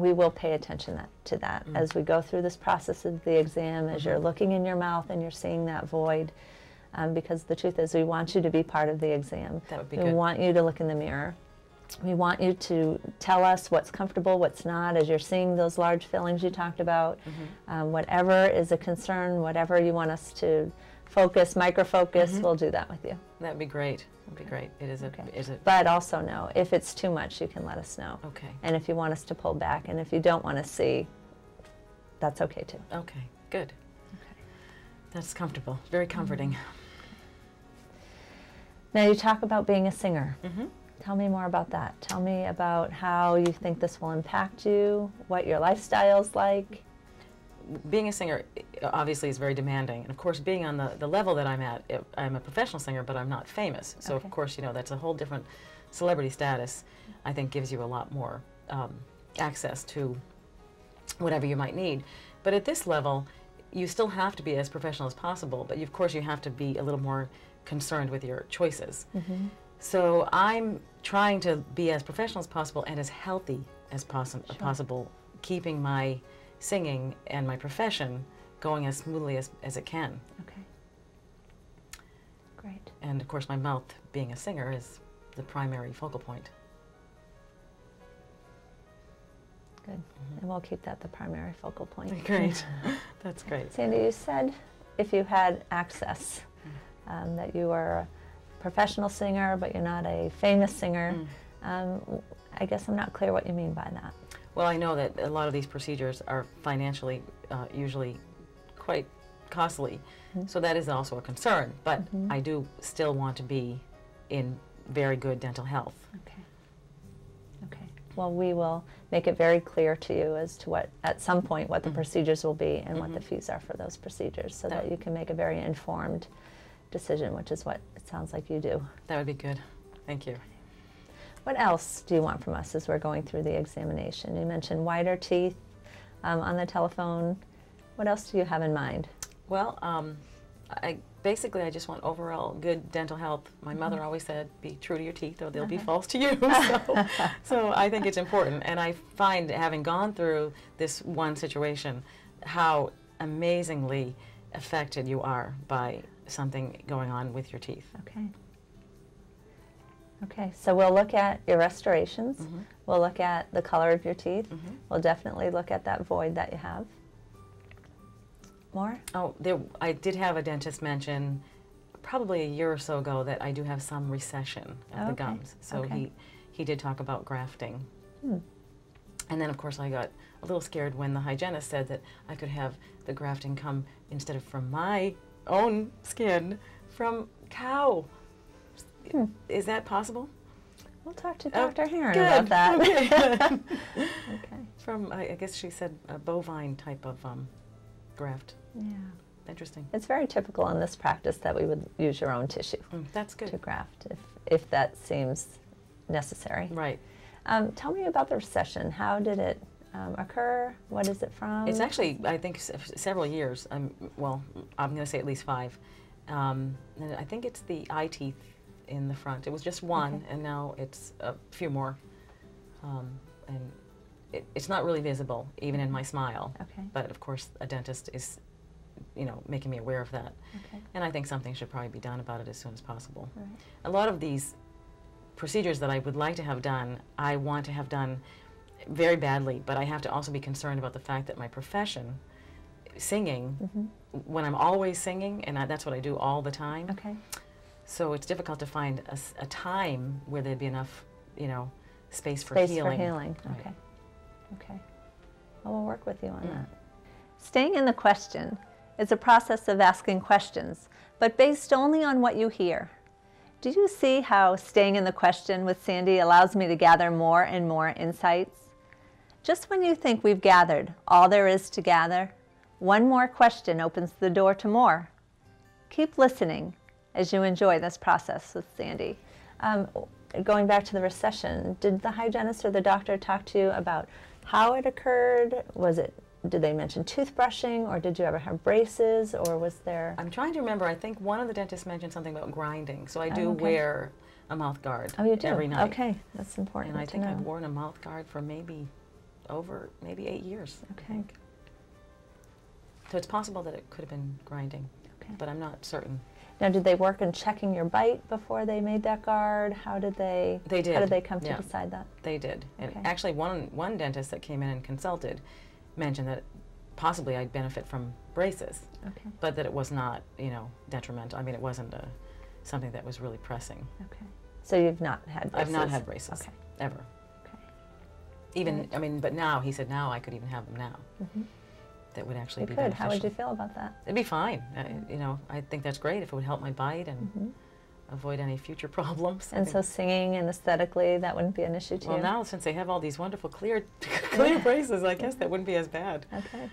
we will pay attention to that as we go through this process of the exam, as you're looking in your mouth and you're seeing that void, because the truth is we want you to be part of the exam. That would be we good. want you to look in the mirror. We want you to tell us what's comfortable, what's not, as you're seeing those large fillings you talked about. Whatever is a concern, whatever you want us to focus, micro-focus, we'll do that with you. That'd be great. That'd be great. It is a But also know, if it's too much, you can let us know. Okay. And if you want us to pull back, and if you don't want to see, that's okay too. Okay, good. Okay. That's comfortable. Very comforting. Now you talk about being a singer. Tell me more about that. Tell me about how you think this will impact you, what your lifestyle's like. Being a singer obviously is very demanding, and of course being on the level that I'm at, I'm a professional singer, but I'm not famous, so of course, you know, that's a whole different celebrity status. I think gives you a lot more access to whatever you might need. But at this level, you still have to be as professional as possible, but of course you have to be a little more concerned with your choices. So I'm trying to be as professional as possible and as healthy as possible, keeping my singing and my profession going as smoothly as it can. Okay. Great. And of course my mouth, being a singer, is the primary focal point. Good. And we'll keep that the primary focal point. Great. That's great. Sandy, you said if you had access, that you are a professional singer, but you're not a famous singer. I guess I'm not clear what you mean by that. Well, I know that a lot of these procedures are financially usually quite costly, so that is also a concern, but I do still want to be in very good dental health. Okay. Okay. Well, we will make it very clear to you as to what, at some point, what the procedures will be and what the fees are for those procedures, so that you can make a very informed decision, which is what it sounds like you do. That would be good. Thank you. What else do you want from us as we're going through the examination? You mentioned whiter teeth on the telephone. What else do you have in mind? Well, I just want overall good dental health. My mother always said, be true to your teeth or they'll be false to you. So I think it's important. And I find, having gone through this one situation, how amazingly affected you are by something going on with your teeth. Okay. Okay, so we'll look at your restorations. We'll look at the color of your teeth. We'll definitely look at that void that you have. More? Oh, I did have a dentist mention probably a year or so ago that I do have some recession of the gums. So he did talk about grafting. And then, of course, I got a little scared when the hygienist said that I could have the grafting come, instead of from my own skin, from cow. Is that possible? We'll talk to Dr. Heron about that. Okay. Okay. From, I guess she said, a bovine type of graft. Yeah. Interesting. It's very typical in this practice that we would use your own tissue that's good. to graft if that seems necessary. Right. Tell me about the recession. How did it occur? What is it from? It's actually, I think, several years. Well, I'm going to say at least 5. And I think it's the eye teeth in the front. It was just one, and now it's a few more. And it's not really visible, even in my smile. Okay. But of course, a dentist is, you know, making me aware of that. Okay. And I think something should probably be done about it as soon as possible. Right. A lot of these procedures that I would like to have done, I want to have done very badly, but I have to also be concerned about the fact that my profession, singing, when I'm always singing, and that's what I do all the time. Okay. So it's difficult to find a time where there'd be enough, you know, space for Space healing. for healing. Right. Okay. Okay. Well, we'll work with you on that. Staying in the question is a process of asking questions, but based only on what you hear. Do you see how staying in the question with Sandy allows me to gather more and more insights? Just when you think we've gathered all there is to gather, one more question opens the door to more. Keep listening as you enjoy this process with Sandy. Going back to the recession, did the hygienist or the doctor talk to you about how it occurred? Did they mention toothbrushing, or did you ever have braces, or was there? I'm trying to remember. I think one of the dentists mentioned something about grinding, so I do wear a mouth guard Oh, you do? every night. Okay, that's important. And I think I've worn a mouth guard for maybe over maybe 8 years. Okay. So it's possible that it could have been grinding, Okay. but I'm not certain. Now, did they work in checking your bite before they made that guard? How did they? They did. How did they come Yeah. to decide that? They did. Okay. And actually, one dentist that came in and consulted mentioned that possibly I'd benefit from braces, Okay. but that it was not, you know, detrimental. I mean, it wasn't something that was really pressing. Okay. So you've not had braces? I've not had braces, Okay. ever. Okay. Even, Right. I mean, but now, he said now I could even have them now. Mm-hmm. That would actually You be could. beneficial. How would you feel about that? It'd be fine. You know, I think that's great if it would help my bite and Mm-hmm. avoid any future problems. I And think- so singing and aesthetically, that wouldn't be an issue to well, you? now since they have all these wonderful clear braces, I guess that wouldn't be as bad. Okay.